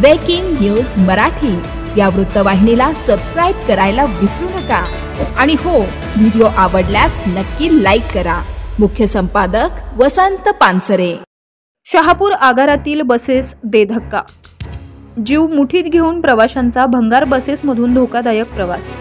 Breaking news Marathi या वृत्तवाहिनीला subscribe करायला विसरू नका आणि हो, व्हिडिओ आवडल्यास नक्की लाईक करा। मुख्य संपादक वसंत पानसरे। शहापूर आगारातील बसेस बेधक्का, जीव मुठीत घेऊन प्रवाशांचा भंगार बसेसमधून धोकादायक प्रवास।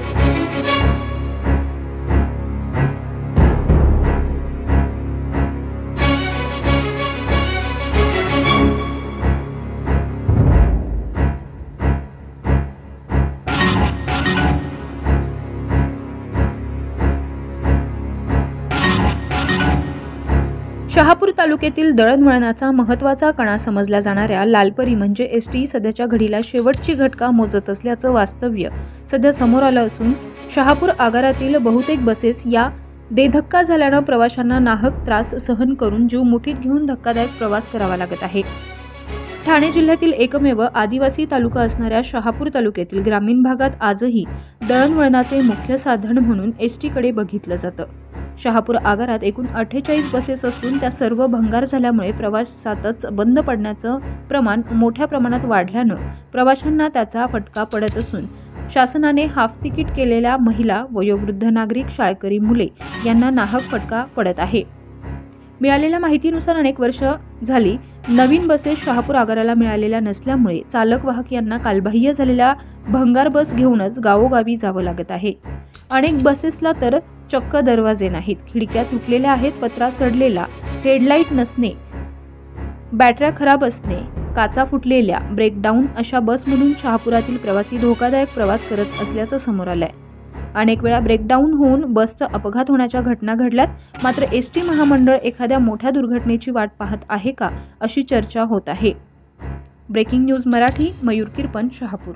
शहापूर तालुक्यातील दळणवळणाचा महत्त्वाचा कणा समजल्या जाणाऱ्या लालपरी म्हणजे एसटी सध्याच्या घडीला शेवटची घटका मोजत असल्याचं वास्तव्य सध्या समोर आलं असून शहापूर आगारातील बहुतेक बसेस या बेधक्का झाल्यानं प्रवाशांना नाहक त्रास सहन करून जीव मुठीत घेऊन धक्कादायक प्रवास करावा लागत आहे। ठाणे जिल्ह्यातील एकमेव आदिवासी तालुका असणाऱ्या शहापूर तालुक्यातील ग्रामीण भागात आजही दळणवळणाचे मुख्य साधन म्हणून एसटीकडे बघितलं जातं। शहापूर आगारात एकूण 48 बसेस असून त्या सर्व भंगार झाल्यामुळे प्रवासातच बंद पडण्याचं प्रमाण मोठ्या प्रमाणात वाढल्यानं प्रवाशांना त्याचा फटका पडत असून शासनाने हाफ तिकीट केलेल्या महिला, वयोवृद्ध नागरिक, शाळकरी मुले यांना नाहक फटका पडत आहे। मिळालेल्या माहितीनुसार अनेक वर्ष झाली नवीन बसेस शहापूर आगाराला मिळालेल्या नसल्यामुळे चालक वाहक यांना कालबाह्य झालेल्या भंगार बस घेऊनच गावोगावी जावं लागत आहे। अनेक बसेसला तर चक्क दरवाजे नाहीत, खिडक्या तुटलेल्या आहेत, पत्रा सडलेला, हेडलाईट नसणे, बॅटऱ्या खराब असणे, काचा फुटलेल्या, ब्रेकडाऊन अशा बसमधून शहापुरातील प्रवासी धोकादायक प्रवास करत असल्याचं समोर आलंय। अनेक वेळा ब्रेकडाऊन होऊन बसचा अपघात होण्याच्या घटना घडल्यात। मात्र एसटी महामंडळ एखाद्या मोठ्या दुर्घटनेची वाट पाहत आहे का, अशी चर्चा होत आहे। Breaking news Marathi, Mayur Kirpan, Shahapur.